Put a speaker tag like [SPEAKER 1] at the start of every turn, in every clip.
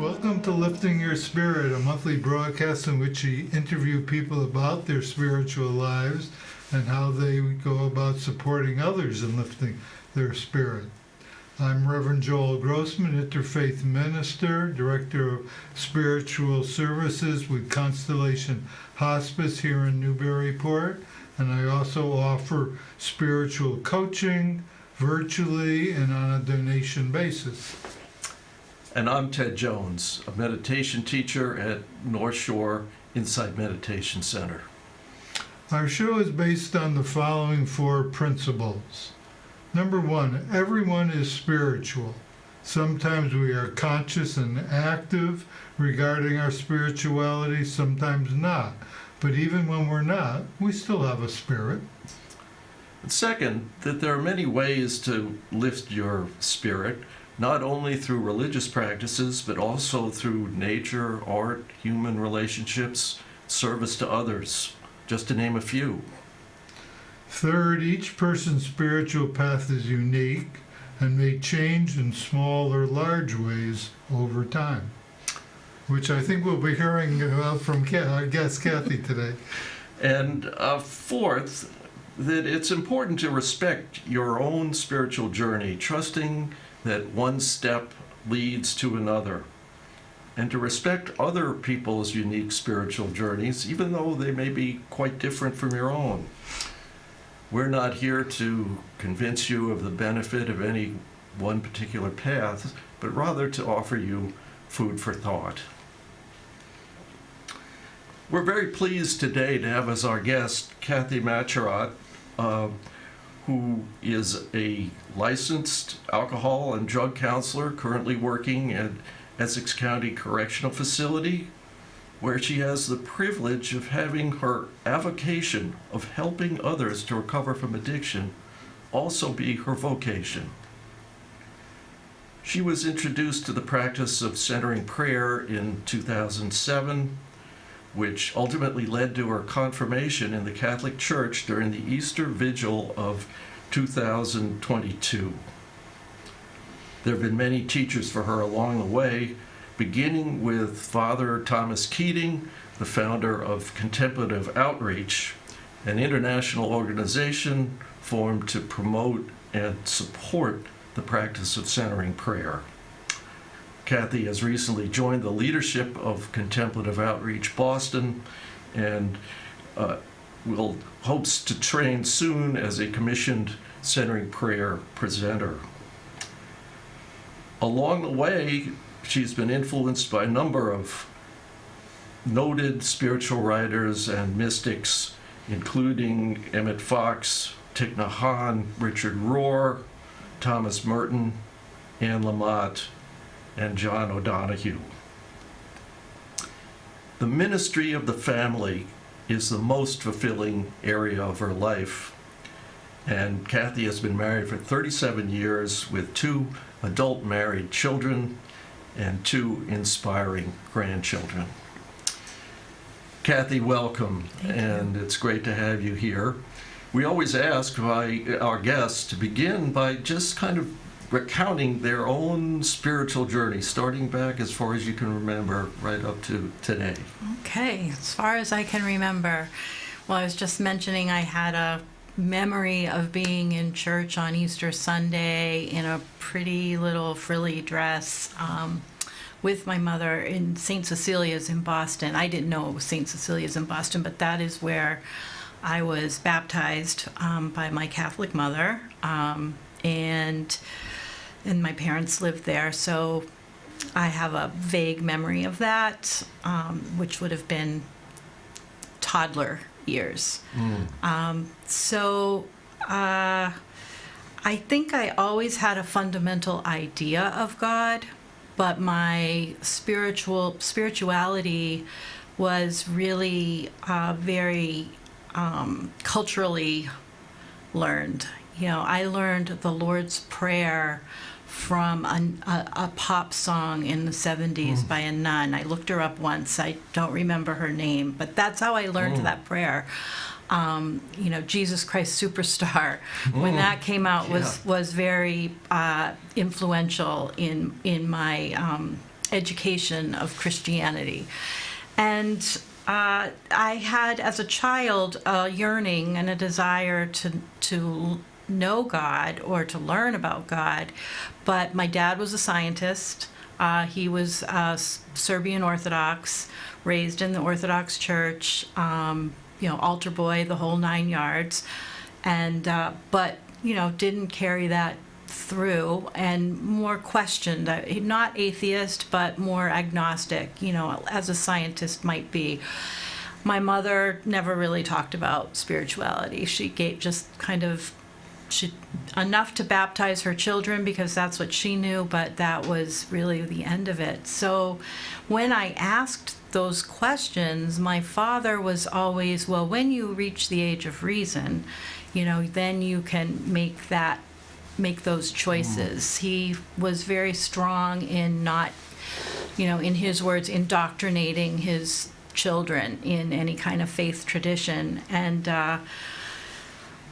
[SPEAKER 1] Welcome to Lifting Your Spirit, a monthly broadcast in which we interview people about their spiritual lives and how they go about supporting others in lifting their spirit. I'm Reverend Joel Grossman, Interfaith Minister, Director of Spiritual Services with Constellation Hospice here in Newburyport, and I also offer spiritual coaching virtually and on a donation basis.
[SPEAKER 2] And I'm Ted Jones, a meditation teacher at North Shore Insight Meditation Center.
[SPEAKER 1] Our show is based on the following four principles. Number one, everyone is spiritual. Sometimes we are conscious and active regarding our spirituality, sometimes not. But even when we're not, we still have a spirit.
[SPEAKER 2] And second, that there are many ways to lift your spirit, not only through religious practices, but also through nature, art, human relationships, service to others, just to name a few.
[SPEAKER 1] Third, each person's spiritual path is unique and may change in small or large ways over time, which I think we'll be hearing about from our guest Kathy today.
[SPEAKER 2] And fourth, that it's important to respect your own spiritual journey, trusting that one step leads to another, and to respect other people's unique spiritual journeys, even though they may be quite different from your own. We're not here to convince you of the benefit of any one particular path, but rather to offer you food for thought. We're very pleased today to have as our guest Kathy Machurat, who is a licensed alcohol and drug counselor currently working at Essex County Correctional Facility, where she has the privilege of having her avocation of helping others to recover from addiction also be her vocation. She was introduced to the practice of centering prayer in 2007, which ultimately led to her confirmation in the Catholic Church during the Easter Vigil of 2022. There have been many teachers for her along the way, beginning with Father Thomas Keating, the founder of Contemplative Outreach, an international organization formed to promote and support the practice of centering prayer. Kathy has recently joined the leadership of Contemplative Outreach Boston and hopes to train soon as a commissioned centering prayer presenter. Along the way, she's been influenced by a number of noted spiritual writers and mystics, including Emmett Fox, Thich Nhat Hanh, Richard Rohr, Thomas Merton, Anne Lamott, and John O'Donohue. The ministry of the family is the most fulfilling area of her life, and Kathy has been married for 37 years with 2 adult married children and 2 inspiring grandchildren. Kathy, welcome, and it's great to have you here. We always ask our guests to begin by just kind of recounting their own spiritual journey, starting back as far as you can remember, right up to today.
[SPEAKER 3] Okay, as far as I can remember. Well, I was just mentioning I had a memory of being in church on Easter Sunday in a pretty little frilly dress with my mother in St. Cecilia's in Boston. I didn't know it was St. Cecilia's in Boston, but that is where I was baptized by my Catholic mother, and my parents lived there, so I have a vague memory of that, which would have been toddler years. I think I always had a fundamental idea of God, but my spirituality was really very culturally learned. You know, I learned the Lord's Prayer from a pop song in the 70s by a nun. I looked her up once. I don't remember her name, but that's how I learned that prayer. Jesus Christ Superstar, when that came out, was very influential in my education of Christianity. And I had, as a child, a yearning and a desire to know God or to learn about God. But my dad was a scientist. He was Serbian Orthodox, raised in the Orthodox Church, altar boy, the whole 9 yards. And but didn't carry that through, and more questioned, not atheist but more agnostic, as a scientist might be. My mother never really talked about spirituality. She enough to baptize her children because that's what she knew, but that was really the end of it. So when I asked those questions, my father was always, well, when you reach the age of reason, then you can make those choices. He was very strong in not, in his words, indoctrinating his children in any kind of faith tradition. And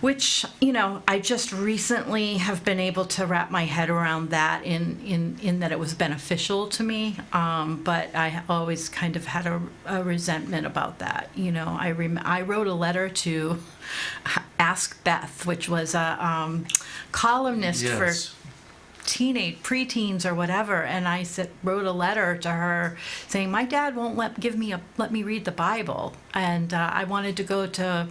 [SPEAKER 3] which, I just recently have been able to wrap my head around that in that it was beneficial to me. But I always kind of had a resentment about that. I wrote a letter to Ask Beth, which was a columnist for preteens or whatever, and I wrote a letter to her saying my dad won't let me read the Bible, and I wanted to go to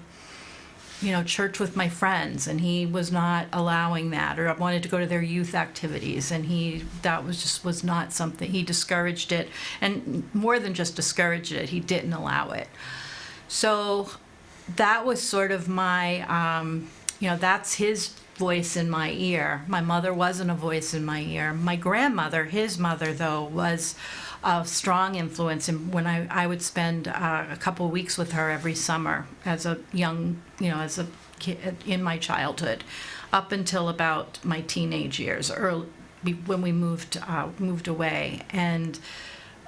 [SPEAKER 3] church with my friends, and he was not allowing that. Or I wanted to go to their youth activities, and that was not something. He discouraged it, and more than just discouraged it, he didn't allow it. So that was sort of my, that's his voice in my ear. My mother wasn't a voice in my ear. My grandmother, his mother, though, was a strong influence. And when I would spend a couple of weeks with her every summer as a young, as a kid in my childhood, up until about my teenage years, when we moved away. And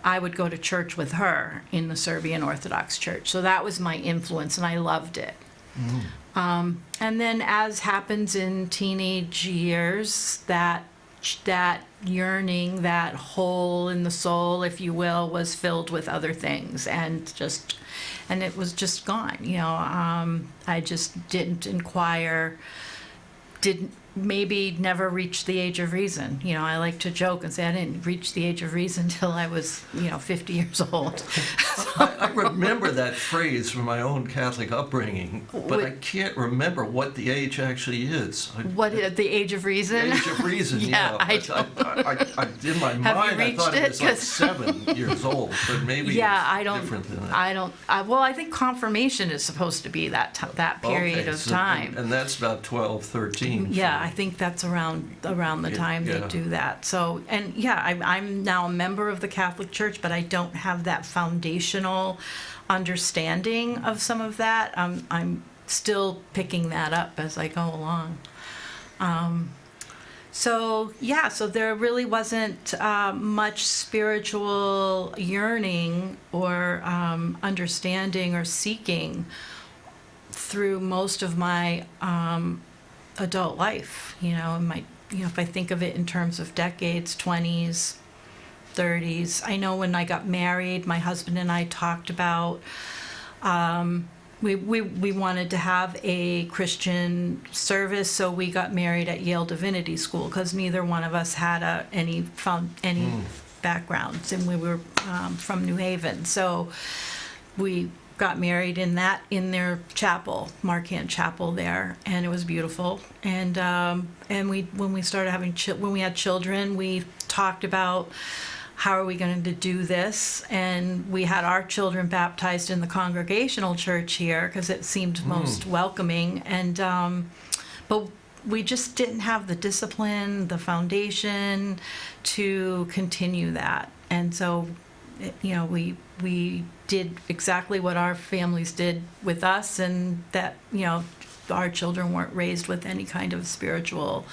[SPEAKER 3] I would go to church with her in the Serbian Orthodox Church. So that was my influence, and I loved it. And then, as happens in teenage years, that yearning, that hole in the soul, if you will, was filled with other things, and it was just gone. I just didn't inquire, maybe never reached the age of reason. I like to joke and say I didn't reach the age of reason until I was, 50 years old.
[SPEAKER 2] I remember that phrase from my own Catholic upbringing, but I can't remember what the age actually is.
[SPEAKER 3] What the age of reason?
[SPEAKER 2] The age of reason,
[SPEAKER 3] Yeah,
[SPEAKER 2] I in my mind, I thought it was like 7 years old, but maybe it's different than that.
[SPEAKER 3] I think confirmation is supposed to be that period of time.
[SPEAKER 2] And that's about 12, 13.
[SPEAKER 3] Yeah, I think that's around the time they do that. So, and I'm now a member of the Catholic Church, but I don't have that foundational understanding of some of that. I'm still picking that up as I go along. So there really wasn't much spiritual yearning or understanding or seeking through most of my adult life. If I think of it in terms of decades, 20s, 30s. I know when I got married, my husband and I talked about we wanted to have a Christian service, so we got married at Yale Divinity School because neither one of us had any backgrounds, and we were from New Haven, so we got married in their chapel, Marquand Chapel there, and it was beautiful. And when we had children, we talked about how are we going to do this, and we had our children baptized in the Congregational Church here because it seemed most welcoming. And but we just didn't have the discipline, the foundation to continue that, and so we did exactly what our families did with us, and that our children weren't raised with any kind of spiritual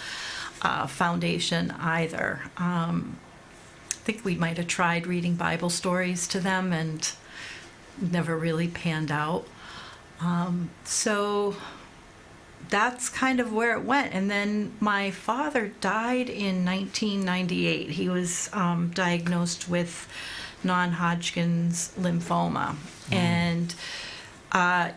[SPEAKER 3] foundation either. I think we might have tried reading Bible stories to them and never really panned out. So that's kind of where it went. And then my father died in 1998. He was diagnosed with non-Hodgkin's lymphoma. And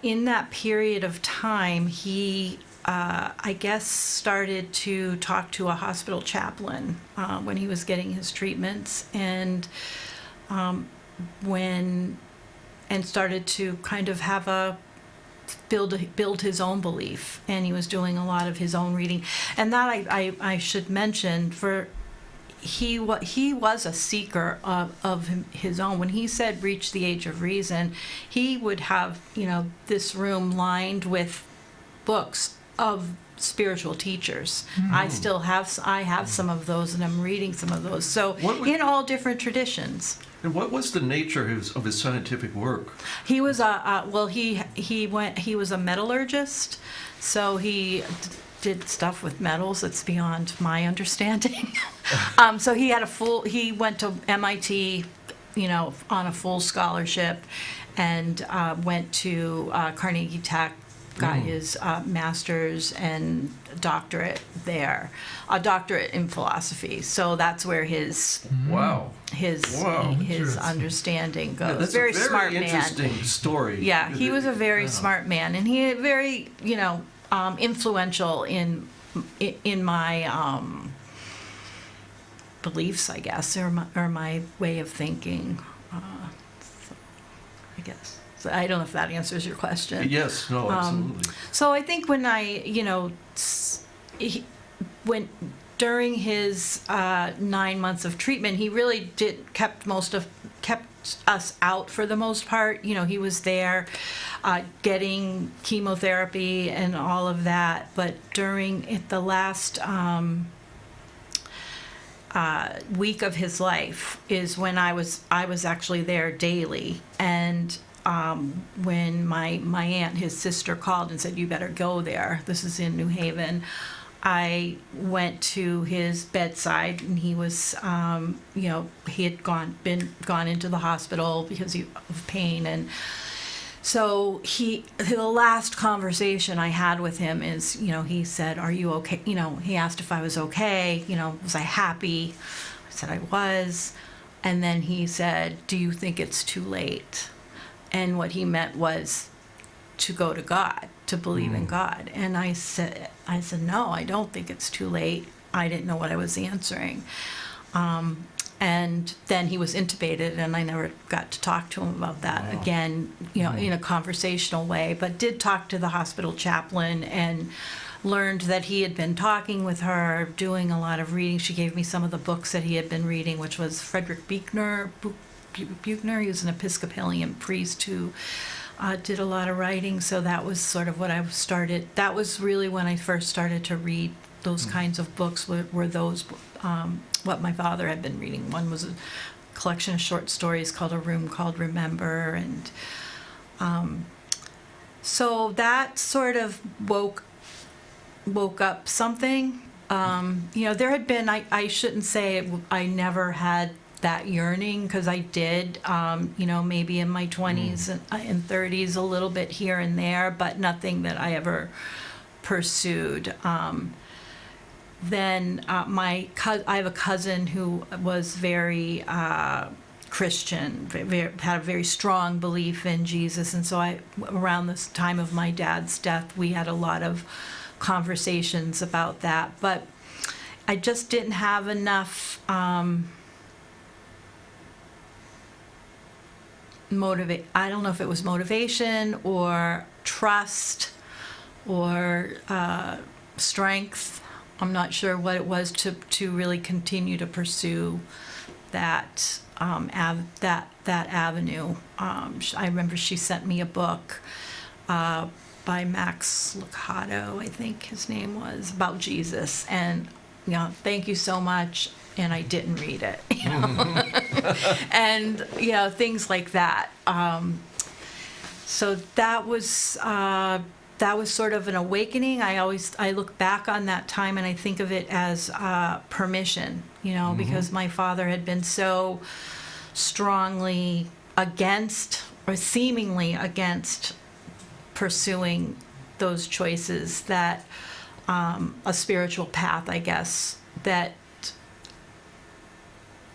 [SPEAKER 3] in that period of time, he, I guess, started to talk to a hospital chaplain when he was getting his treatments, and started to kind of have build his own belief, and he was doing a lot of his own reading. And that I should mention, he was a seeker of his own. When he said reach the age of reason, he would have, this room lined with books of spiritual teachers. I have some of those, and I'm reading some of those. So in all different traditions.
[SPEAKER 2] And what was the nature of his scientific work?
[SPEAKER 3] He was he was a metallurgist, so he did stuff with metals that's beyond my understanding. So he went to MIT, on a full scholarship, and went to Carnegie Tech, got his master's and doctorate there, a doctorate in philosophy. So that's where his understanding goes.
[SPEAKER 2] Yeah, that's
[SPEAKER 3] very
[SPEAKER 2] a
[SPEAKER 3] smart man.
[SPEAKER 2] Interesting story.
[SPEAKER 3] Yeah, he was a very smart man, and he very influential in my beliefs, I guess, or my way of thinking. So I guess. So I don't know if that answers your question.
[SPEAKER 2] Yes, no, absolutely.
[SPEAKER 3] So I think when during his 9 months of treatment, he really kept us out for the most part. He was there getting chemotherapy and all of that. But during the last week of his life is when I was actually there daily. And when my aunt, his sister, called and said, "You better go there." This is in New Haven. I went to his bedside, and he was, he had gone into the hospital because of pain, and so the last conversation I had with him is, he said, "Are you okay?" He asked if I was okay. Was I happy? I said I was, and then he said, "Do you think it's too late?" And what he meant was to go to God, to believe in God. And I said, "No, I don't think it's too late." I didn't know what I was answering. And then he was intubated, and I never got to talk to him about that again, in a conversational way, but did talk to the hospital chaplain and learned that he had been talking with her, doing a lot of reading. She gave me some of the books that he had been reading, which was Frederick Buechner. He was an Episcopalian priest who did a lot of writing, so that was sort of what I started. That was really when I first started to read those kinds of books, were those what my father had been reading. One was a collection of short stories called A Room Called Remember, and so that sort of woke up something. There had been, I shouldn't say I never had that yearning, because I did, maybe in my 20s and 30s, a little bit here and there, but nothing that I ever pursued. Then I have a cousin who was very Christian, had a very strong belief in Jesus, and so around this time of my dad's death, we had a lot of conversations about that, but I just didn't have enough I don't know if it was motivation or trust or strength. I'm not sure what it was to really continue to pursue that avenue. I remember she sent me a book by Max Lucado, I think his name was, about Jesus, and thank you so much. And I didn't read it, and things like that. So that was sort of an awakening. I look back on that time and I think of it as permission, because my father had been so strongly against, or seemingly against, pursuing those choices, that a spiritual path, I guess, that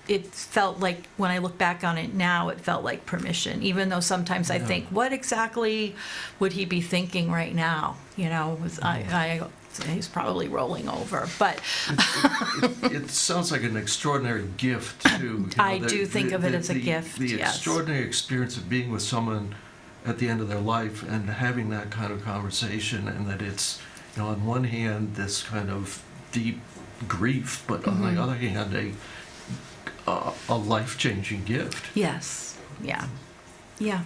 [SPEAKER 3] it felt like, when I look back on it now, it felt like permission, even though sometimes I think, what exactly would he be thinking right now? You know, he's probably rolling over, but
[SPEAKER 2] It sounds like an extraordinary gift, too.
[SPEAKER 3] I do think of it as a gift,
[SPEAKER 2] The
[SPEAKER 3] yes.
[SPEAKER 2] extraordinary experience of being with someone at the end of their life and having that kind of conversation, and that it's, you know, on one hand, this kind of deep grief, but on the other hand, a life-changing gift.
[SPEAKER 3] Yes. Yeah. Yeah.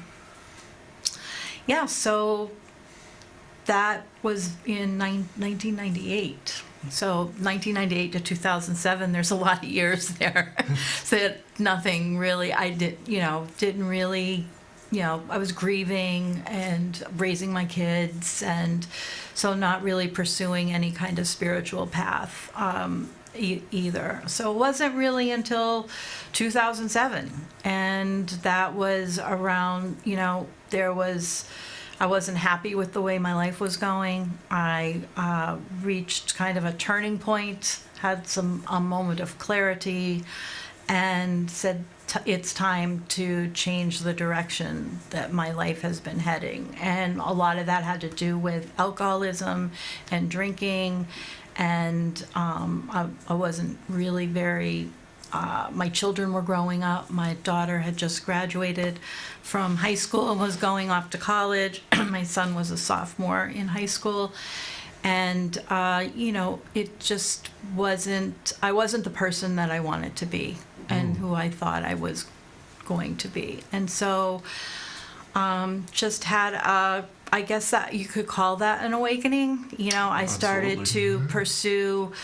[SPEAKER 3] Yeah. So that was in 1998. So 1998 to 2007, there's a lot of years there. So that nothing really, didn't really, I was grieving and raising my kids, and so not really pursuing any kind of spiritual path. Either. So it wasn't really until 2007, and that was around, I wasn't happy with the way my life was going. I reached kind of a turning point, had a moment of clarity, and said it's time to change the direction that my life has been heading. And a lot of that had to do with alcoholism and drinking. And I wasn't really very, my children were growing up. My daughter had just graduated from high school and was going off to college. My son was a sophomore in high school. And, it just I wasn't the person that I wanted to be and who I thought I was going to be. And so just had I guess that you could call that an awakening. I started to pursue,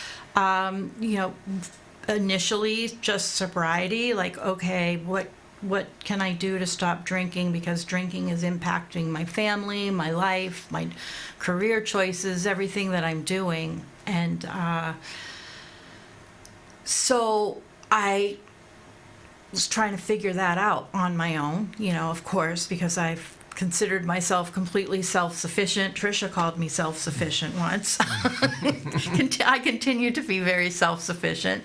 [SPEAKER 3] initially just sobriety, like, okay, what can I do to stop drinking, because drinking is impacting my family, my life, my career choices, everything that I'm doing. And so I was trying to figure that out on my own, of course, because I've considered myself completely self-sufficient. Tricia called me self-sufficient once. I continue to be very self-sufficient.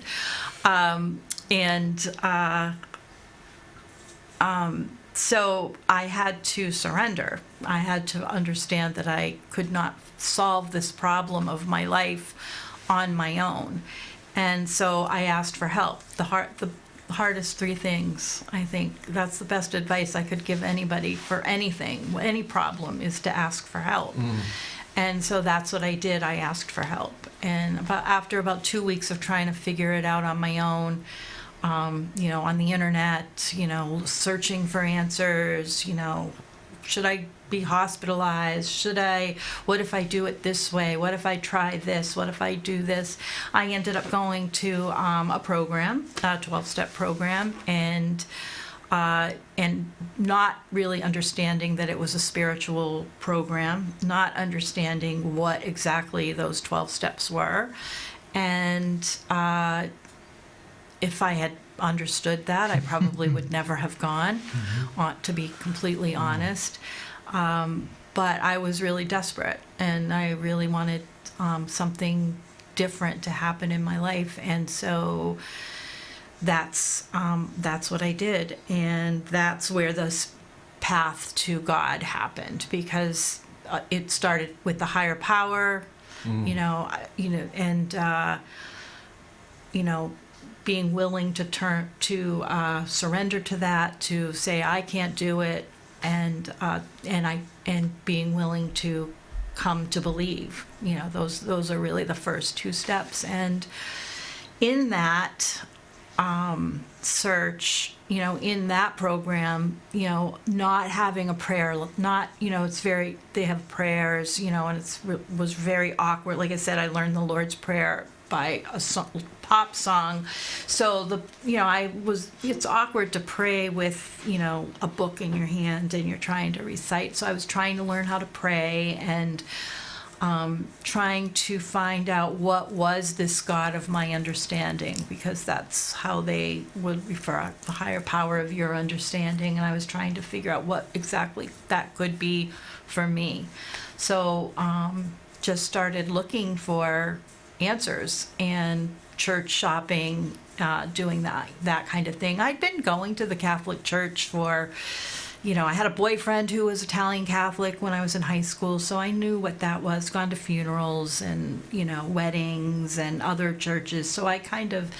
[SPEAKER 3] So I had to surrender. I had to understand that I could not solve this problem of my life on my own. And so I asked for help. The hardest three things, I think that's the best advice I could give anybody for anything, any problem, is to ask for help. And so that's what I did. I asked for help. And after about 2 weeks of trying to figure it out on my own, on the internet, searching for answers, should I be hospitalized? What if I do it this way? What if I try this? What if I do this? I ended up going to a program, a 12-step program, and not really understanding that it was a spiritual program, not understanding what exactly those 12 steps were. And if I had understood that, I probably would never have gone, to be completely honest. But I was really desperate, and I really wanted something different to happen in my life. And so that's what I did. And that's where this path to God happened, because it started with the higher power, being willing to surrender to that, to say I can't do it, and being willing to come to believe. Those are really the first two steps. And in that search, in that program, not having a prayer, they have prayers, and was very awkward. Like I said, I learned the Lord's Prayer by a pop song. So it's awkward to pray with, a book in your hand and you're trying to recite. So I was trying to learn how to pray, and trying to find out what was this God of my understanding, because that's how they would refer the higher power of your understanding. And I was trying to figure out what exactly that could be for me. So just started looking for answers and church shopping, doing that kind of thing. I'd been going to the Catholic Church for, I had a boyfriend who was Italian Catholic when I was in high school, so I knew what that was, gone to funerals and, weddings and other churches. So I kind of,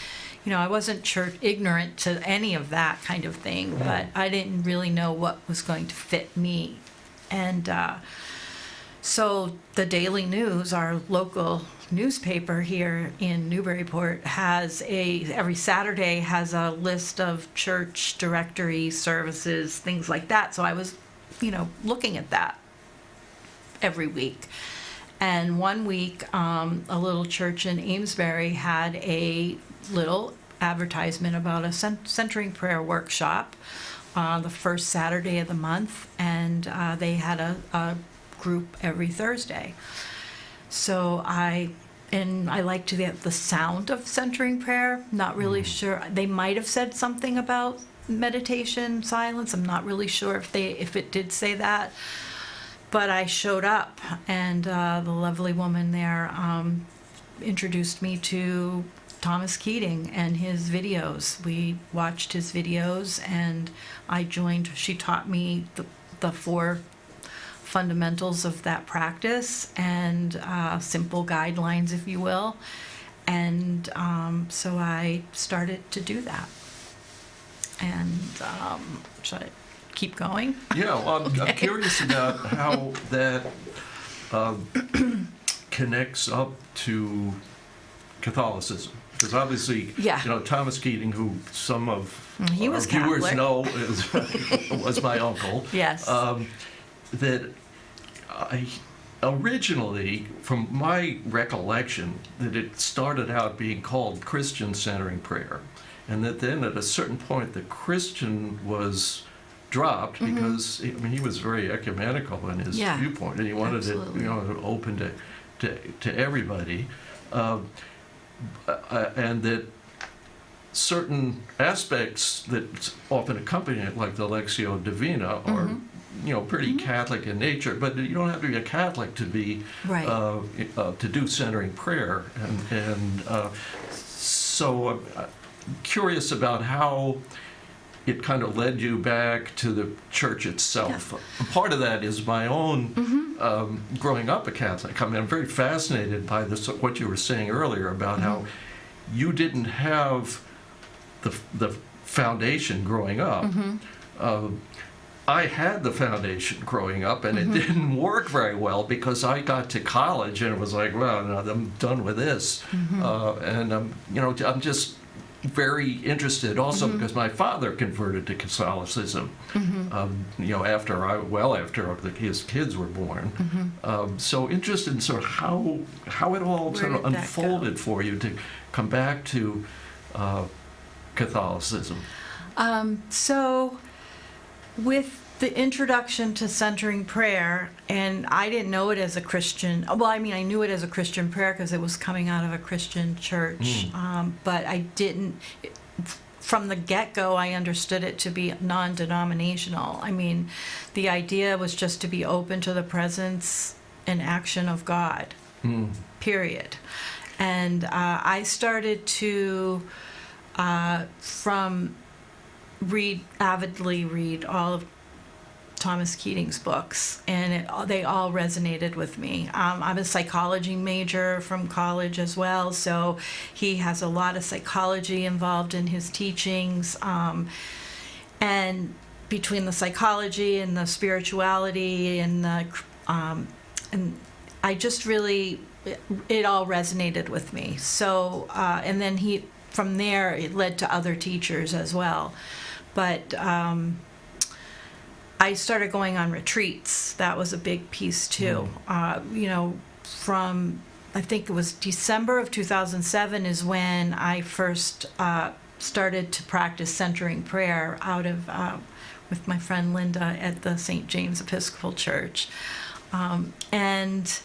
[SPEAKER 3] I wasn't church ignorant to any of that kind of thing, but I didn't really know what was going to fit me. And so the Daily News, our local newspaper here in Newburyport, every Saturday has a list of church directory services, things like that. So I was, looking at that every week. And one week, a little church in Amesbury had a little advertisement about a centering prayer workshop the first Saturday of the month, and they had a group every Thursday. So I liked the sound of centering prayer. Not really sure. They might have said something about meditation, silence. I'm not really sure if it did say that. But I showed up, and the lovely woman there introduced me to Thomas Keating and his videos. We watched his videos, and I joined. She taught me the 4 fundamentals of that practice and simple guidelines, if you will. And so I started to do that. And should I keep going?
[SPEAKER 2] Yeah, well, I'm curious about how that connects up to Catholicism. Because obviously, Thomas Keating, who some of
[SPEAKER 3] he
[SPEAKER 2] our
[SPEAKER 3] was
[SPEAKER 2] viewers
[SPEAKER 3] Catholic.
[SPEAKER 2] know was my uncle.
[SPEAKER 3] Yes.
[SPEAKER 2] That I originally, from my recollection, that it started out being called Christian centering prayer, and that then at a certain point the Christian was dropped because he was very ecumenical in his viewpoint, and he wanted
[SPEAKER 3] absolutely.
[SPEAKER 2] it open to everybody, and that certain aspects that often accompany it, like the Lectio Divina, are pretty Catholic in nature, but you don't have to be a Catholic to be
[SPEAKER 3] Right.
[SPEAKER 2] To do centering prayer, and so I'm curious about how it kind of led you back to the church itself. Yeah. Part of that is my own growing up a Catholic. I mean, I'm very fascinated by what you were saying earlier about how you didn't have the foundation growing up. I had the foundation growing up, and it didn't work very well because I got to college and it was like, well, no, I'm done with this. And I'm just very interested also because my father converted to Catholicism, after his kids were born. So interested in sort of how it all sort of unfolded for you to come back to Catholicism.
[SPEAKER 3] So with the introduction to centering prayer, and I didn't know it as a Christian, I knew it as a Christian prayer because it was coming out of a Christian church, but I didn't, from the get-go, I understood it to be non-denominational. I mean, the idea was just to be open to the presence and action of God, period. And I started to, avidly read all of Thomas Keating's books, and they all resonated with me. I'm a psychology major from college as well, so he has a lot of psychology involved in his teachings. And between the psychology and the spirituality and and I just really, it all resonated with me. So, and then from there, it led to other teachers as well. But I started going on retreats. That was a big piece too. From, I think it was December of 2007 is when I first started to practice centering prayer with my friend Linda at the St. James Episcopal Church. And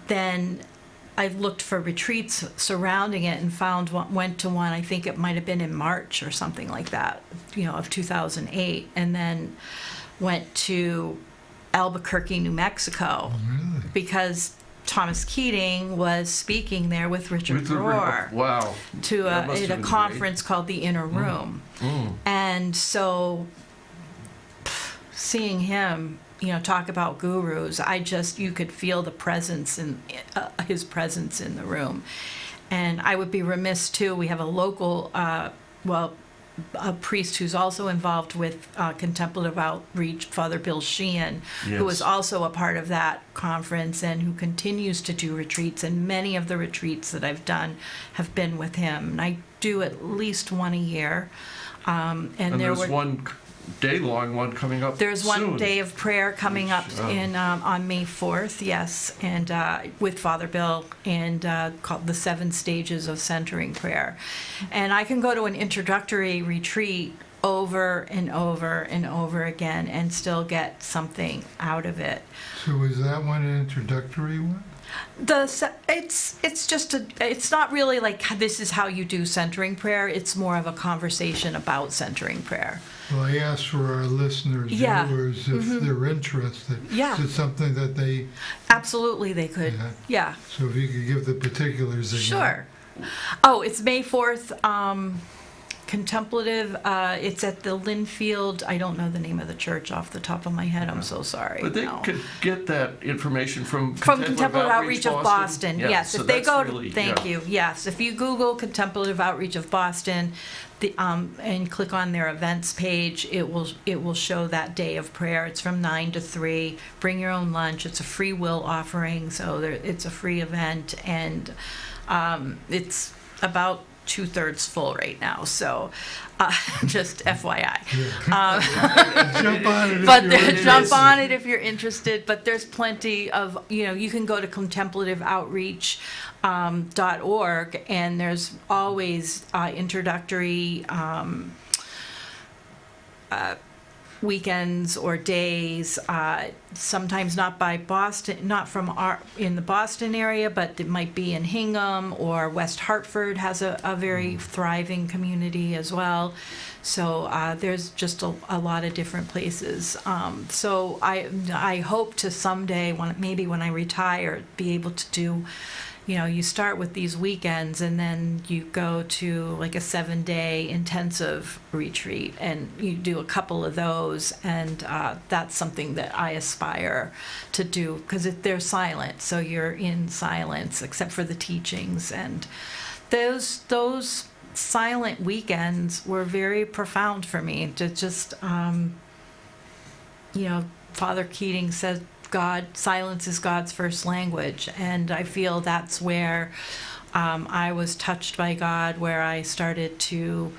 [SPEAKER 3] then I looked for retreats surrounding it and went to one, I think it might have been in March or something like that, of 2008, and then went to Albuquerque, New Mexico,
[SPEAKER 1] Really?
[SPEAKER 3] because Thomas Keating was speaking there with Richard Rohr
[SPEAKER 2] Wow.
[SPEAKER 3] to
[SPEAKER 2] That must have
[SPEAKER 3] at a
[SPEAKER 2] been
[SPEAKER 3] conference called The Inner Room.
[SPEAKER 2] Mm.
[SPEAKER 3] And so seeing him, talk about gurus, you could feel the presence his presence in the room. And I would be remiss too, we have a local, a priest who's also involved with contemplative outreach, Father Bill Sheehan, who was
[SPEAKER 2] Yes.
[SPEAKER 3] also a part of that conference and who continues to do retreats. And many of the retreats that I've done have been with him. And I do at least one a year.
[SPEAKER 2] And there's one day-long one coming up
[SPEAKER 3] There's one
[SPEAKER 2] soon.
[SPEAKER 3] day of prayer coming up
[SPEAKER 2] Which,
[SPEAKER 3] on May 4th, yes, and with Father Bill, and called the 7 Stages of Centering Prayer. And I can go to an introductory retreat over and over and over again and still get something out of it.
[SPEAKER 1] So was that one an introductory one?
[SPEAKER 3] It's not really like this is how you do centering prayer. It's more of a conversation about centering prayer.
[SPEAKER 1] Well, I asked for our listeners,
[SPEAKER 3] Yeah.
[SPEAKER 1] viewers, if they're interested.
[SPEAKER 3] Yeah.
[SPEAKER 1] Is it something that they,
[SPEAKER 3] Absolutely, they could. Yeah.
[SPEAKER 1] so if you could give the particulars again.
[SPEAKER 3] Sure. Oh, it's May 4th, contemplative. It's at the Linfield. I don't know the name of the church off the top of my head. I'm so sorry.
[SPEAKER 2] But they
[SPEAKER 3] No.
[SPEAKER 2] could get that information from
[SPEAKER 3] Contemplative Outreach of Boston.
[SPEAKER 2] Yeah,
[SPEAKER 3] Yes,
[SPEAKER 2] so
[SPEAKER 3] if they
[SPEAKER 2] that's
[SPEAKER 3] go
[SPEAKER 2] really-
[SPEAKER 3] to, thank
[SPEAKER 2] yeah.
[SPEAKER 3] you. Yes, if you Google Contemplative Outreach of Boston, and click on their events page, it will show that day of prayer. It's from 9 to 3. Bring your own lunch. It's a free will offering, so it's a free event, and it's about 2/3 full right now. So, just FYI.
[SPEAKER 1] Jump on it if
[SPEAKER 3] But
[SPEAKER 1] you're
[SPEAKER 3] jump
[SPEAKER 1] interested.
[SPEAKER 3] on it if you're interested. But there's plenty of, you can go to contemplativeoutreach.org, and there's always introductory weekends or days, sometimes not by Boston, not from in the Boston area, but it might be in Hingham, or West Hartford has a very thriving community as well. So there's just a lot of different places. So I hope to someday, maybe when I retire, be able to do, you start with these weekends and then you go to like a 7-day intensive retreat and you do a couple of those, and that's something that I aspire to do, because they're silent, so you're in silence except for the teachings. And those silent weekends were very profound for me. To just, Father Keating says, silence is God's first language, and I feel that's where I was touched by God, where I started to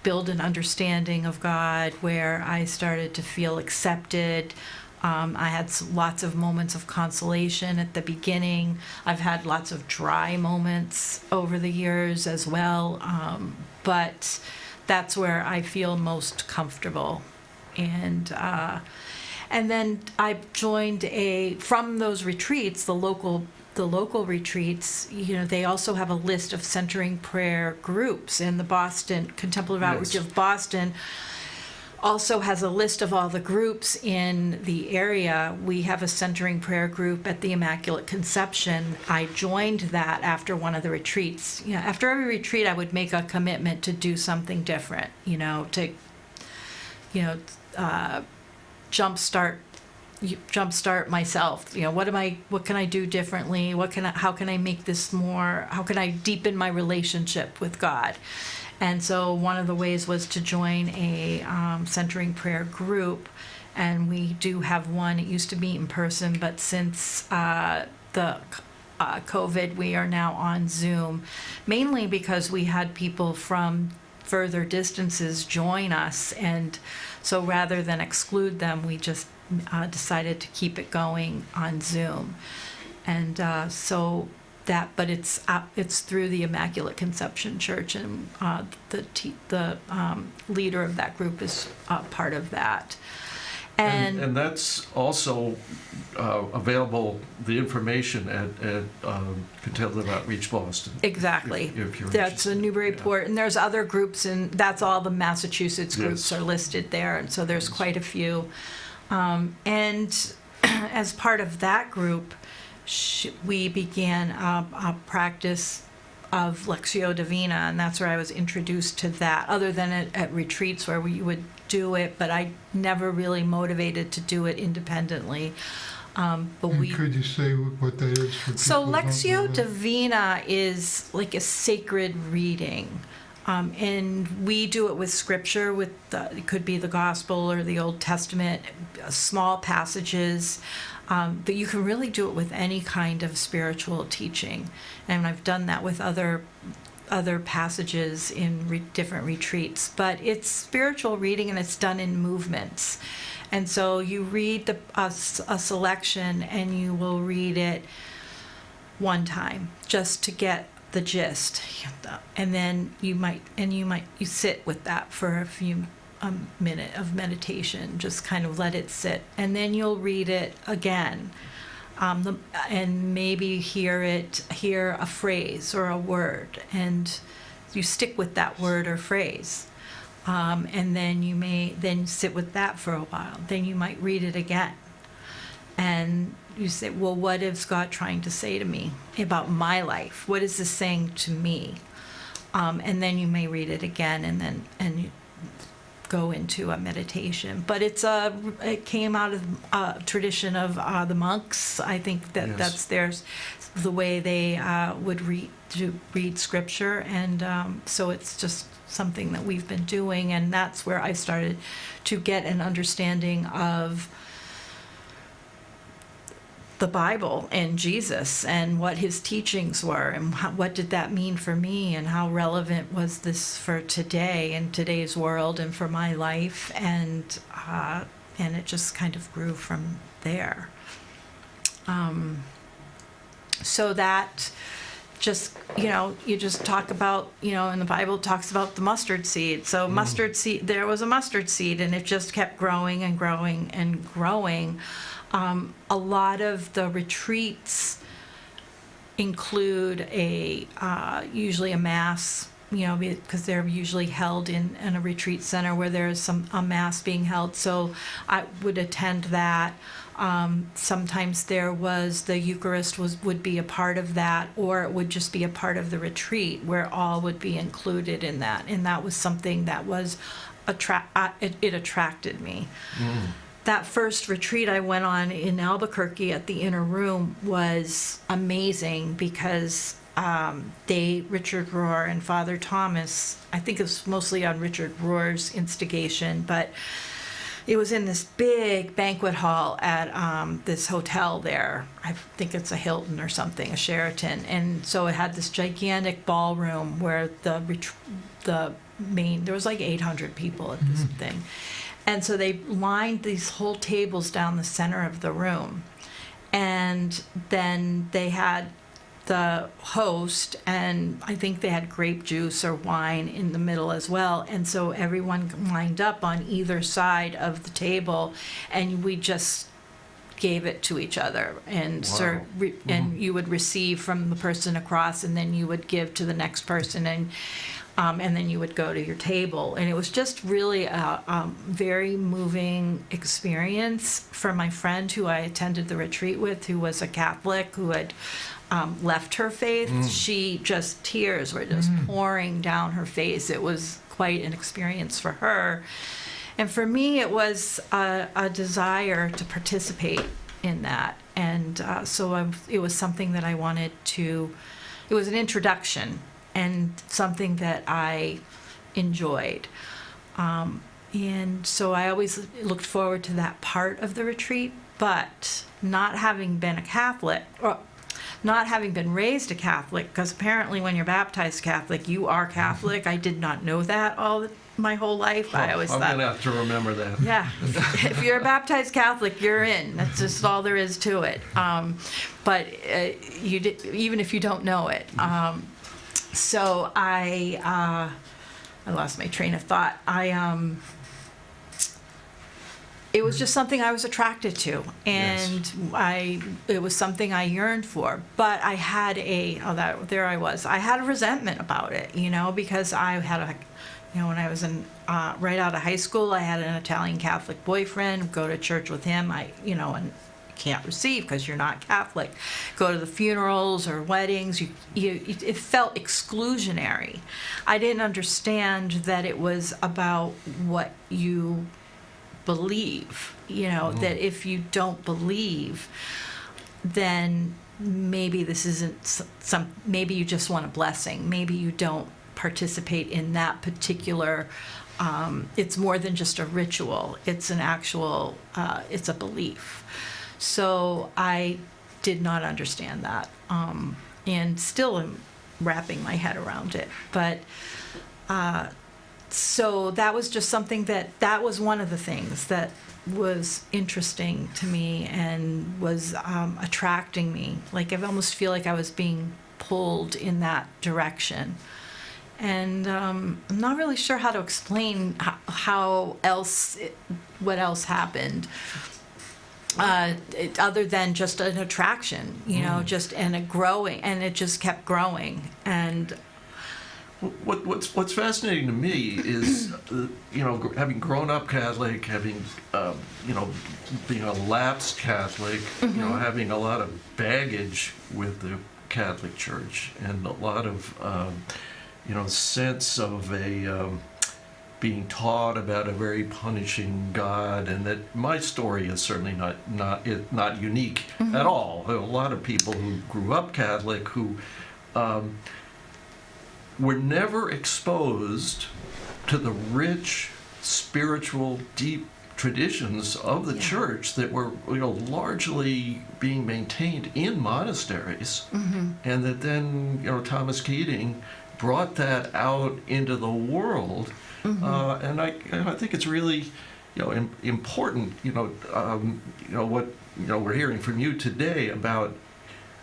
[SPEAKER 3] build an understanding of God, where I started to feel accepted. I had lots of moments of consolation at the beginning. I've had lots of dry moments over the years as well, but that's where I feel most comfortable. And then I joined from those retreats, the local retreats, they also have a list of centering prayer groups, and the Boston Contemplative Outreach of Boston also has a list of all the groups in the area. We have a centering prayer group at the Immaculate Conception. I joined that after one of the retreats. After every retreat, I would make a commitment to do something different, to jumpstart myself. What can I do differently? How can I make this more, how can I deepen my relationship with God? And so one of the ways was to join a centering prayer group, and we do have one. It used to be in person, but since the COVID, we are now on Zoom, mainly because we had people from further distances join us, and so rather than exclude them, we just decided to keep it going on Zoom. And but it's through the Immaculate Conception Church, and the leader of that group is part of that.
[SPEAKER 2] And that's also available, the information at Contemplative Outreach Boston.
[SPEAKER 3] Exactly.
[SPEAKER 2] If you're
[SPEAKER 3] That's
[SPEAKER 2] interested.
[SPEAKER 3] in Newburyport, and there's other groups, and that's all the Massachusetts groups
[SPEAKER 2] Yes.
[SPEAKER 3] are listed there, and so there's
[SPEAKER 2] Yes.
[SPEAKER 3] quite a few. And as part of that group, we began a practice of Lectio Divina, and that's where I was introduced to that, other than at retreats where we would do it, but I never really motivated to do it independently. But
[SPEAKER 1] And
[SPEAKER 3] we
[SPEAKER 1] could you say what that is for people?
[SPEAKER 3] So
[SPEAKER 1] who don't know
[SPEAKER 3] Lectio
[SPEAKER 1] that?
[SPEAKER 3] Divina is like a sacred reading. And we do it with scripture, it could be the gospel or the Old Testament, small passages. But you can really do it with any kind of spiritual teaching. And I've done that with other passages in different retreats. But it's spiritual reading, and it's done in movements. And so you read a selection, and you will read it one time just to get the gist, and then you sit with that for a few minute of meditation, just kind of let it sit, and then you'll read it again, and maybe hear a phrase or a word, and you stick with that word or phrase, and then you may then sit with that for a while. Then you might read it again, and you say, well, what is God trying to say to me about my life? What is this saying to me? And then you may read it again, and you go into a meditation. But it came out of a tradition of the monks. I think that
[SPEAKER 2] Yes.
[SPEAKER 3] that's the way they would read scripture, and so it's just something that we've been doing, and that's where I started to get an understanding of the Bible and Jesus and what his teachings were, and what did that mean for me, and how relevant was this for today and today's world and for my life, and it just kind of grew from there. So that just, you just talk about, in the Bible it talks about the mustard seed. So mustard seed, there was a mustard seed, and it just kept growing and growing and growing. A lot of the retreats include usually a mass, because they're usually held in a retreat center where there's a mass being held. So I would attend that. Sometimes the Eucharist would be a part of that, or it would just be a part of the retreat where all would be included in that. And that was something that was it attracted me. That first retreat I went on in Albuquerque at the Inner Room was amazing, because Richard Rohr and Father Thomas, I think it was mostly on Richard Rohr's instigation, but it was in this big banquet hall at this hotel there. I think it's a Hilton or something, a Sheraton. And so it had this gigantic ballroom where there was like 800 people at this thing. And so they lined these whole tables down the center of the room. And then they had the host, and I think they had grape juice or wine in the middle as well. And so everyone lined up on either side of the table, and we just gave it to each other, and and you would receive from the person across, and then you would give to the next person, and then you would go to your table. And it was just really a very moving experience for my friend who I attended the retreat with, who was a Catholic, who had left her faith. Tears were just pouring down her face. It was quite an experience for her. And for me, it was a desire to participate in that. And it was something that I wanted to, it was an introduction and something that I enjoyed. And so I always looked forward to that part of the retreat, but not having been a Catholic, or not having been raised a Catholic, because apparently when you're baptized Catholic, you are Catholic. I did not know that my whole life. I always thought,
[SPEAKER 2] I'm going to have to remember that.
[SPEAKER 3] yeah, if you're a baptized Catholic, you're in. That's just all there is to it. But even if you don't know it. So I lost my train of thought. it was just something I was attracted to, and it was something I yearned for. But I had I had a resentment about it, because I had when I was in right out of high school, I had an Italian Catholic boyfriend. Go to church with him, and can't receive because you're not Catholic. Go to the funerals or weddings. It felt exclusionary. I didn't understand that it was about what you believe, that if you don't believe, then maybe this isn't maybe you just want a blessing. Maybe you don't participate in that particular, it's more than just a ritual. It's an actual, it's a belief. So I did not understand that, and still am wrapping my head around it. But so that was just something that was one of the things that was interesting to me and was attracting me. Like, I almost feel like I was being pulled in that direction. And I'm not really sure how to explain what else happened, other than just an attraction, and it just kept growing. And
[SPEAKER 2] what's fascinating to me is, having grown up Catholic, having, being a lapsed Catholic, having a lot of baggage with the Catholic Church and a lot of, sense of being taught about a very punishing God, and that my story is certainly not unique at all. There are a lot of people who grew up Catholic who were never exposed to the rich, spiritual, deep traditions of the church that were, largely being maintained in monasteries, and that then, Thomas Keating brought that out into the world, and I think it's really, important, what we're hearing from you today about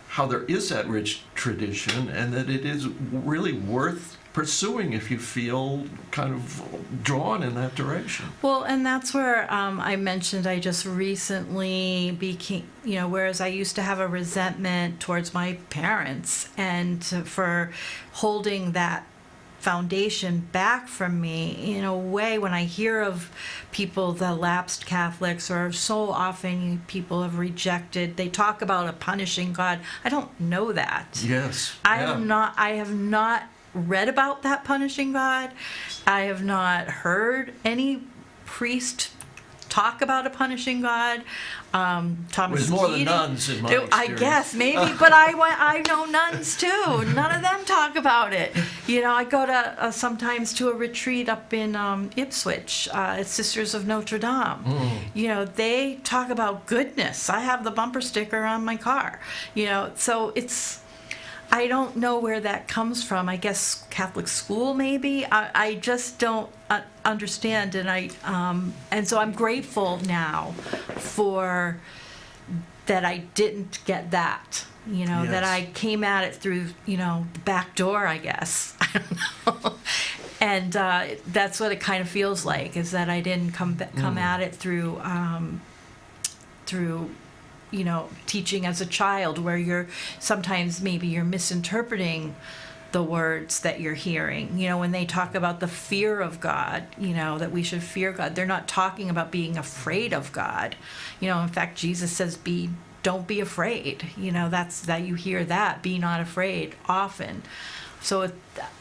[SPEAKER 2] how there is that rich tradition, and that it is really worth pursuing if you feel kind of drawn in that direction.
[SPEAKER 3] Well, and that's where I mentioned I just recently became, whereas I used to have a resentment towards my parents and for holding that foundation back from me. In a way, when I hear of people, the lapsed Catholics, or so often people have rejected, they talk about a punishing God. I don't know that.
[SPEAKER 2] Yes.
[SPEAKER 3] I have not read about that punishing God. I have not heard any priest talk about a punishing God. Thomas
[SPEAKER 2] There's more
[SPEAKER 3] Keating,
[SPEAKER 2] than nuns in my experience.
[SPEAKER 3] I guess maybe, but I know nuns too. None of them talk about it. I go to sometimes to a retreat up in Ipswich. It's Sisters of Notre Dame. They talk about goodness. I have the bumper sticker on my car. So it's. I don't know where that comes from. I guess Catholic school, maybe. I just don't understand, and so I'm grateful now for that. I didn't get that, that I came at it through, the back door, I guess. I don't know, and that's what it kind of feels like, is that I didn't come at it through. Teaching as a child, where you're sometimes maybe you're misinterpreting the words that you're hearing. When they talk about the fear of God, that we should fear God, they're not talking about being afraid of God. In fact, Jesus says, don't be afraid. That's that you hear that, be not afraid often. So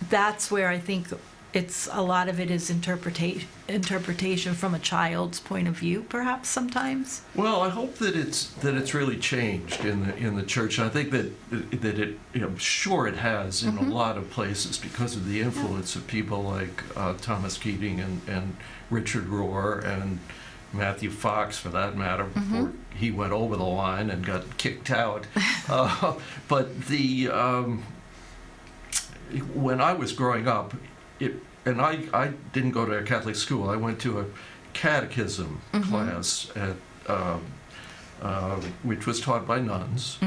[SPEAKER 3] that's where I think it's a lot of it is interpretation from a child's point of view, perhaps sometimes.
[SPEAKER 2] Well, I hope that it's really changed in the church. I think that it sure it has in a lot of places because of the influence of people like Thomas Keating and Richard Rohr and Matthew Fox, for that matter, before he went over the line and got kicked out. But when I was growing up, and I didn't go to a Catholic school. I went to a catechism class which was taught by nuns,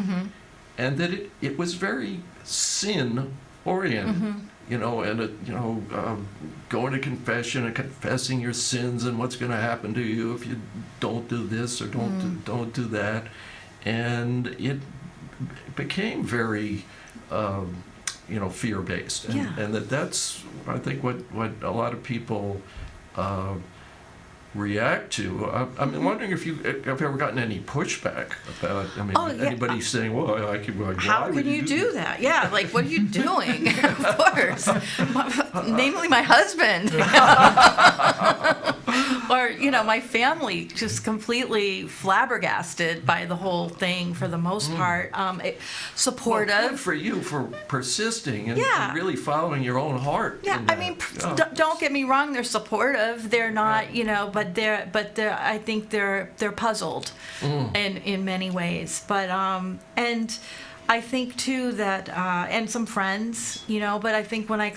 [SPEAKER 2] and that it was very sin-oriented. going to confession and confessing your sins and what's going to happen to you if you don't do this or don't do that, and it became very fear-based, and that's I think what a lot of people react to. I'm wondering if you've ever gotten any pushback about. Anybody saying, "Well,
[SPEAKER 3] how can you do that?" Yeah, like, what are you doing? Of course, namely my husband, or my family, just completely flabbergasted by the whole thing for the most part. Supportive.
[SPEAKER 2] Well, good for you for persisting and really following your own heart.
[SPEAKER 3] Yeah, don't get me wrong. They're supportive. They're not, but they're. I think they're puzzled, in many ways. But and I think too that and some friends, But I think when I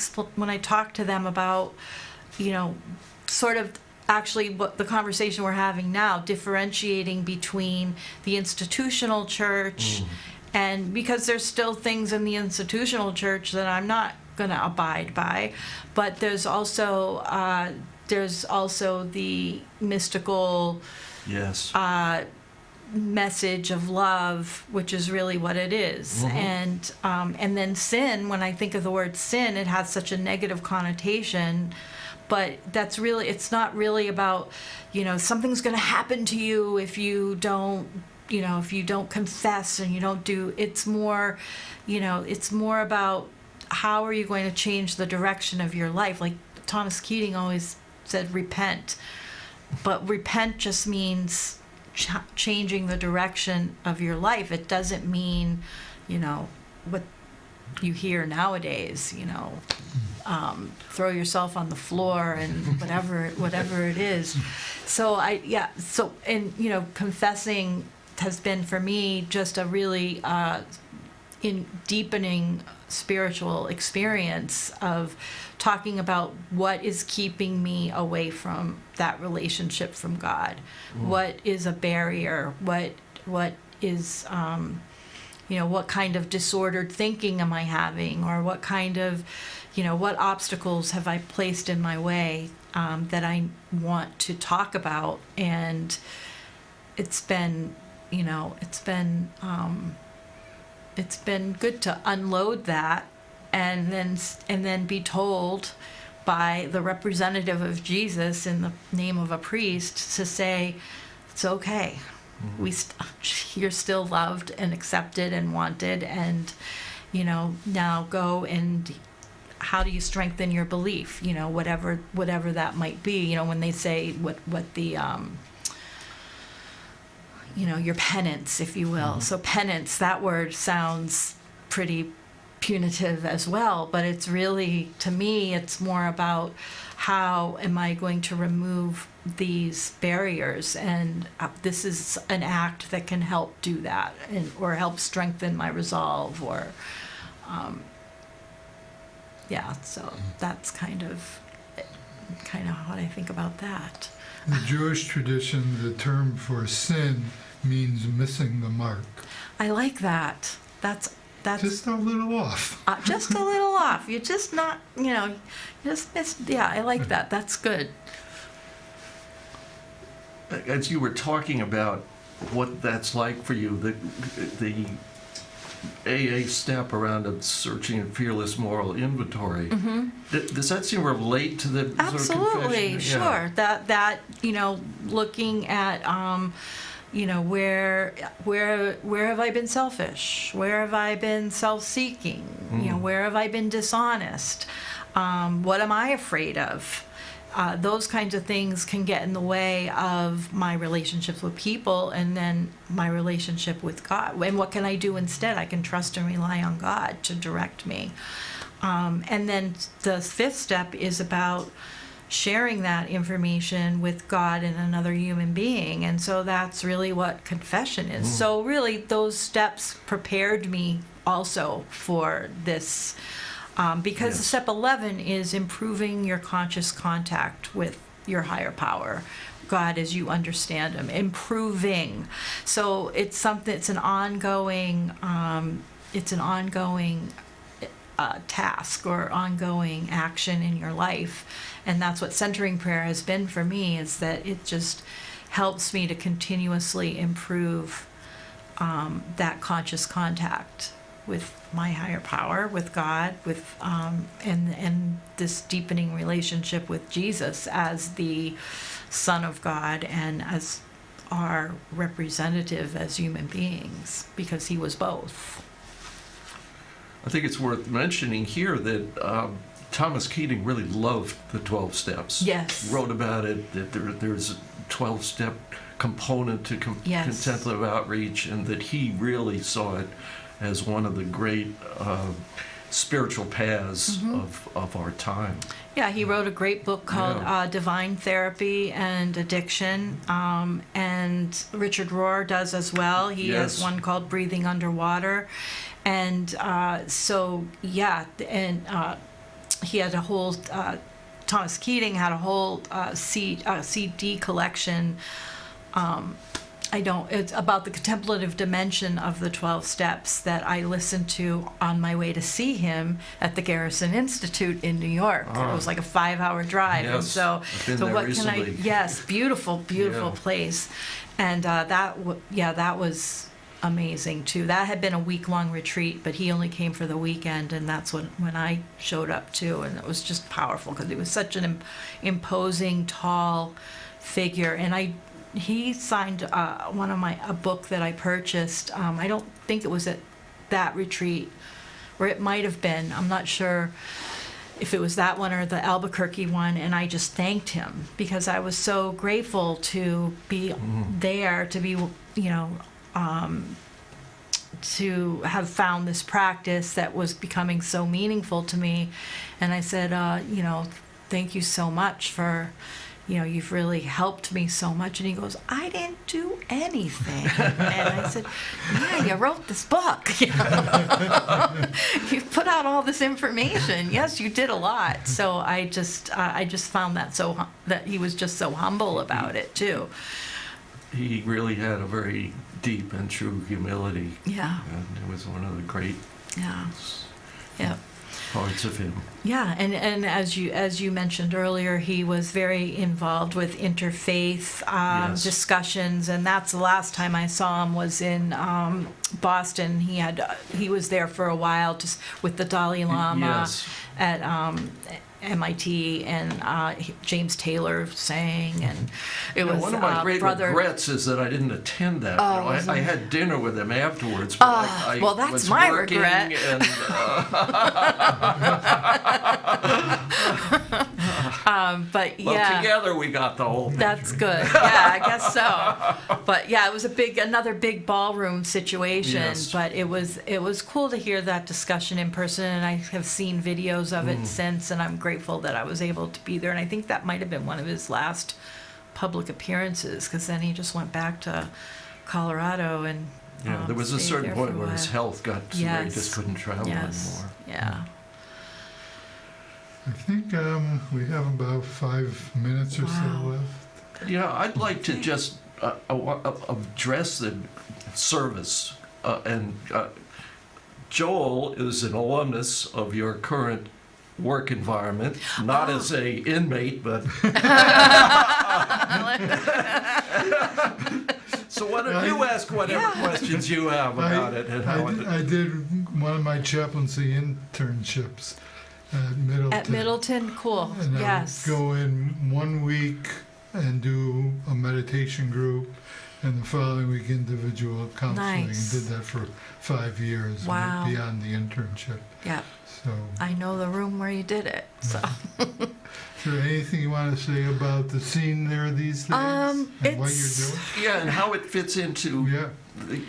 [SPEAKER 3] talk to them about, sort of actually what the conversation we're having now, differentiating between the institutional church, and because there's still things in the institutional church that I'm not going to abide by, but there's also the mystical message of love, which is really what it is. And then sin, when I think of the word sin, it has such a negative connotation, but it's not really about, something's going to happen to you if you don't confess and you don't do. It's more about how are you going to change the direction of your life. Like Thomas Keating always said, repent. But repent just means changing the direction of your life. It doesn't mean, what you hear nowadays, throw yourself on the floor and whatever it is. So confessing has been for me just a really in deepening spiritual experience of talking about what is keeping me away from that relationship from God. What is a barrier? What is what kind of disordered thinking am I having, or what kind of what obstacles have I placed in my way that I want to talk about. And it's been good to unload that and then be told by the representative of Jesus in the name of a priest to say, it's okay. You're still loved and accepted and wanted, and now go and how do you strengthen your belief? Whatever that might be. When they say what the your penance, if you will. So penance, that word sounds pretty punitive as well, but it's really, to me, it's more about how am I going to remove these barriers, and this is an act that can help do that, or help strengthen my resolve, or so that's kind of what I think about that.
[SPEAKER 1] In the Jewish tradition, the term for sin means missing the mark.
[SPEAKER 3] I like that. That's
[SPEAKER 1] just a little off.
[SPEAKER 3] Just a little off. You're just not, you just missed. Yeah, I like that. That's good.
[SPEAKER 2] As you were talking about what that's like for you, the AA step around a searching and fearless moral inventory, does that seem to relate to the
[SPEAKER 3] absolutely
[SPEAKER 2] sort of confession?
[SPEAKER 3] Sure. That looking at where have I been selfish? Where have I been self-seeking? Where have I been dishonest? What am I afraid of? Those kinds of things can get in the way of my relationships with people, and then my relationship with God. And what can I do instead? I can trust and rely on God to direct me. And then the fifth step is about sharing that information with God and another human being. And so that's really what confession is. So really those steps prepared me also for this, because step 11 is improving your conscious contact with your higher power, God as you understand him, improving. So it's an ongoing task or ongoing action in your life. And that's what centering prayer has been for me, is that it just helps me to continuously improve that conscious contact with my higher power, with God, with and this deepening relationship with Jesus as the Son of God and as our representative as human beings, because he was both.
[SPEAKER 2] I think it's worth mentioning here that Thomas Keating really loved the 12 steps.
[SPEAKER 3] Yes.
[SPEAKER 2] Wrote about it, that there's a 12-step component to
[SPEAKER 3] Yes.
[SPEAKER 2] contemplative outreach, and that he really saw it as one of the great spiritual paths of our time.
[SPEAKER 3] Yeah, he wrote a great book called
[SPEAKER 2] Yeah.
[SPEAKER 3] Divine Therapy and Addiction, and Richard Rohr does as well. He has
[SPEAKER 2] Yes.
[SPEAKER 3] one called Breathing Underwater. And he had a whole, Thomas Keating had a whole CD collection. It's about the contemplative dimension of the 12 steps that I listened to on my way to see him at the Garrison Institute in New York. It was like a 5-hour drive. And
[SPEAKER 2] Yes,
[SPEAKER 3] so,
[SPEAKER 2] I've been there
[SPEAKER 3] what
[SPEAKER 2] recently.
[SPEAKER 3] can I, yes, beautiful
[SPEAKER 2] Yeah.
[SPEAKER 3] place. And that was amazing too. That had been a week-long retreat, but he only came for the weekend, and that's when I showed up too, and it was just powerful because he was such an imposing, tall figure. And he signed a book that I purchased. I don't think it was at that retreat, or it might have been. I'm not sure if it was that one or the Albuquerque one, and I just thanked him because I was so grateful to be there, to be, to have found this practice that was becoming so meaningful to me. And I said, thank you so much for, you've really helped me so much. And he goes, I didn't do anything. And I said, yeah, you wrote this book. You put out all this information. Yes, you did a lot. So I just found that he was just so humble about it too.
[SPEAKER 2] He really had a very deep and true humility.
[SPEAKER 3] Yeah.
[SPEAKER 2] And it was one of the great parts of him.
[SPEAKER 3] Yeah, and as you mentioned earlier, he was very involved with interfaith
[SPEAKER 2] Yes.
[SPEAKER 3] discussions, and that's the last time I saw him was in Boston. He was there for a while, just with the Dalai Lama
[SPEAKER 2] Yes.
[SPEAKER 3] at MIT, and James Taylor sang, and it was
[SPEAKER 2] One of my great
[SPEAKER 3] brother.
[SPEAKER 2] regrets is that I didn't attend that.
[SPEAKER 3] Oh, was
[SPEAKER 2] I
[SPEAKER 3] it?
[SPEAKER 2] had dinner with him afterwards, but I
[SPEAKER 3] well, that's
[SPEAKER 2] was
[SPEAKER 3] my
[SPEAKER 2] working
[SPEAKER 3] regret.
[SPEAKER 2] And,
[SPEAKER 3] But
[SPEAKER 2] well,
[SPEAKER 3] yeah.
[SPEAKER 2] together we got the whole picture.
[SPEAKER 3] That's good. Yeah, I guess so. But yeah, it was another big ballroom situation.
[SPEAKER 2] Yes.
[SPEAKER 3] But it was cool to hear that discussion in person, and I have seen videos of it since, and I'm grateful that I was able to be there. And I think that might have been one of his last public appearances, because then he just went back to Colorado and
[SPEAKER 2] Yeah, there was a
[SPEAKER 3] stayed
[SPEAKER 2] certain
[SPEAKER 3] there for
[SPEAKER 2] point
[SPEAKER 3] a
[SPEAKER 2] where his
[SPEAKER 3] while.
[SPEAKER 2] health got to where he
[SPEAKER 3] Yes.
[SPEAKER 2] just couldn't travel
[SPEAKER 3] Yes.
[SPEAKER 2] anymore.
[SPEAKER 3] Yeah.
[SPEAKER 1] I think we have about 5 minutes or
[SPEAKER 3] Wow.
[SPEAKER 1] so left.
[SPEAKER 2] Yeah, I'd like to just address the service. Joel is an alumnus of your current work environment, not as a inmate, but... So why don't you ask whatever questions you have about it and how it...
[SPEAKER 1] I did one of my chaplaincy internships at Middleton.
[SPEAKER 3] At Middleton, cool.
[SPEAKER 1] And
[SPEAKER 3] Yes.
[SPEAKER 1] I would go in 1 week and do a meditation group, and the following week individual counseling.
[SPEAKER 3] Nice.
[SPEAKER 1] And did that for 5 years.
[SPEAKER 3] Wow.
[SPEAKER 1] Beyond the internship.
[SPEAKER 3] Yeah.
[SPEAKER 1] So,
[SPEAKER 3] I know the room where you did it. So.
[SPEAKER 1] is there anything you want to say about the scene there these days and what you're doing?
[SPEAKER 2] Yeah, and how it fits into
[SPEAKER 1] Yeah.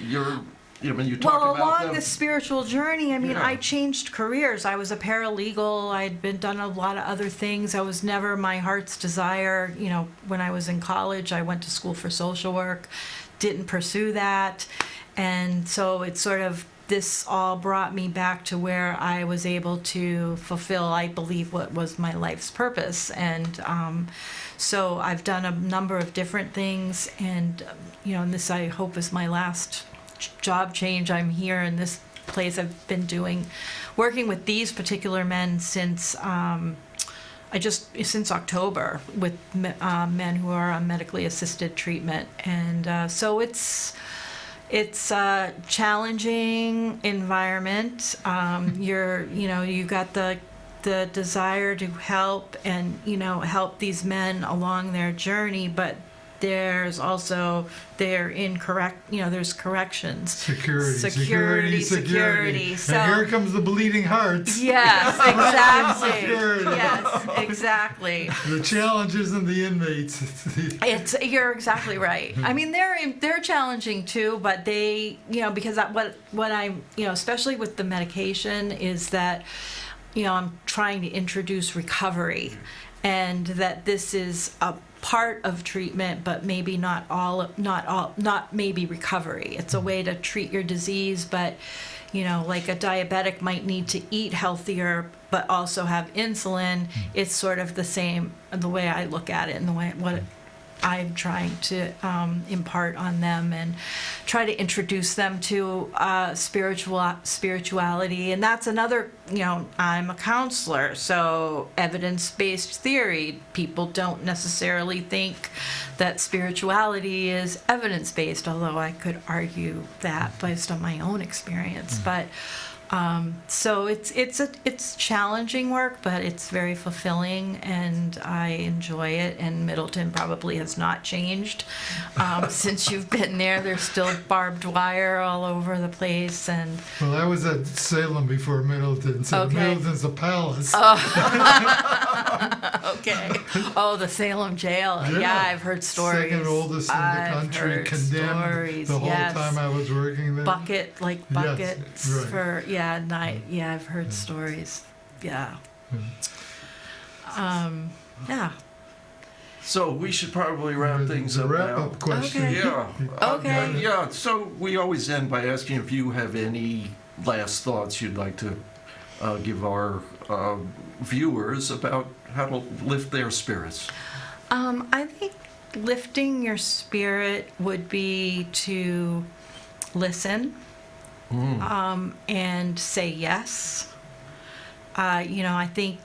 [SPEAKER 2] your... when you talk
[SPEAKER 3] Well,
[SPEAKER 2] about
[SPEAKER 3] along
[SPEAKER 2] them-
[SPEAKER 3] this spiritual journey, I mean,
[SPEAKER 2] Yeah.
[SPEAKER 3] I changed careers. I was a paralegal. I'd done a lot of other things. I was never my heart's desire. When I was in college, I went to school for social work, didn't pursue that. And so it's sort of, this all brought me back to where I was able to fulfill, I believe, what was my life's purpose. And so I've done a number of different things. And, and this, I hope, is my last job change. I'm here in this place. I've been working with these particular men since since October with men who are on medically assisted treatment, and so it's a challenging environment. You got the desire to help and help these men along their journey, but there's also there's corrections.
[SPEAKER 1] Security.
[SPEAKER 3] So,
[SPEAKER 1] and here comes the bleeding hearts.
[SPEAKER 3] Yes, exactly.
[SPEAKER 1] Security.
[SPEAKER 3] Yes, exactly.
[SPEAKER 1] The challenges and the inmates.
[SPEAKER 3] You're exactly right. I mean, they're challenging too, but they, because what I'm, especially with the medication, is that, I'm trying to introduce recovery, and that this is a part of treatment, but maybe not maybe recovery. It's a way to treat your disease, but like a diabetic might need to eat healthier but also have insulin. It's sort of the same, the way I look at it, and the way what I'm trying to impart on them and try to introduce them to spirituality. And that's another, I'm a counselor, so evidence-based theory, people don't necessarily think that spirituality is evidence-based, although I could argue that based on my own experience. But so it's challenging work, but it's very fulfilling, and I enjoy it. And Middleton probably has not changed since you've been there. There's still barbed wire all over the place, and
[SPEAKER 1] Well, I was at Salem before Middleton, so
[SPEAKER 3] Okay.
[SPEAKER 1] Middleton's a palace.
[SPEAKER 3] okay. Oh, the Salem jail. Yeah, I've heard stories.
[SPEAKER 1] Second oldest in the
[SPEAKER 3] I've
[SPEAKER 1] country,
[SPEAKER 3] heard
[SPEAKER 1] condemned
[SPEAKER 3] stories,
[SPEAKER 1] the whole
[SPEAKER 3] yes.
[SPEAKER 1] time I was working there.
[SPEAKER 3] Buckets
[SPEAKER 1] right.
[SPEAKER 3] for night. Yeah, I've heard stories. Yeah. Yeah.
[SPEAKER 2] So we should probably wrap things up now.
[SPEAKER 1] Wrap-up question.
[SPEAKER 3] Okay.
[SPEAKER 2] Yeah.
[SPEAKER 3] Okay.
[SPEAKER 2] Yeah. So we always end by asking if you have any last thoughts you'd like to give our viewers about how to lift their spirits.
[SPEAKER 3] I think lifting your spirit would be to listen, and say yes. I think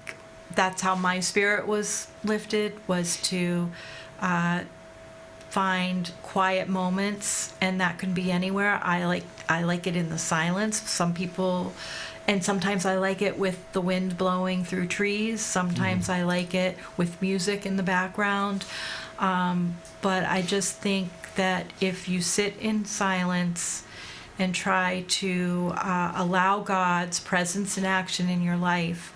[SPEAKER 3] that's how my spirit was lifted, was to find quiet moments, and that can be anywhere. I like it in the silence. Some people, and sometimes I like it with the wind blowing through trees. Sometimes I like it with music in the background. But I just think that if you sit in silence and try to allow God's presence and action in your life,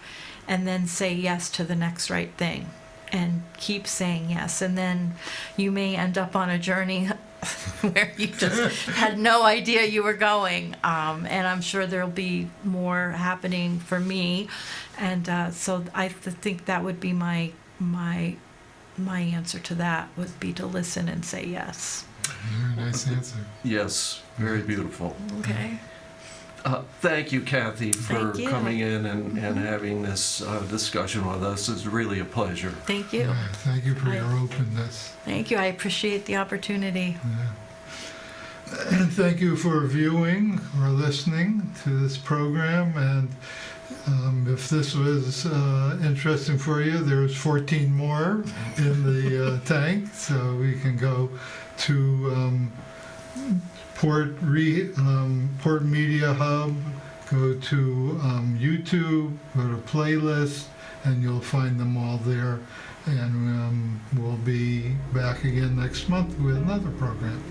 [SPEAKER 3] and then say yes to the next right thing, and keep saying yes, and then you may end up on a journey where you just had no idea you were going, and I'm sure there'll be more happening for me, and so I think that would be my answer to that, would be to listen and say yes.
[SPEAKER 1] Very nice answer.
[SPEAKER 2] Yes. Very beautiful.
[SPEAKER 3] Okay.
[SPEAKER 2] Thank you, Kathy, for
[SPEAKER 3] Thank you.
[SPEAKER 2] coming in and having this discussion with us. It's really a pleasure.
[SPEAKER 3] Thank you.
[SPEAKER 1] Yeah, thank you for
[SPEAKER 3] I-
[SPEAKER 1] your openness.
[SPEAKER 3] Thank you. I appreciate the opportunity.
[SPEAKER 1] Yeah. And thank you for viewing or listening to this program. And if this was interesting for you, there's 14 more in the tank, so we can go to PortMedia Hub, go to YouTube, go to playlist, and you'll find them all there. And we'll be back again next month with another program.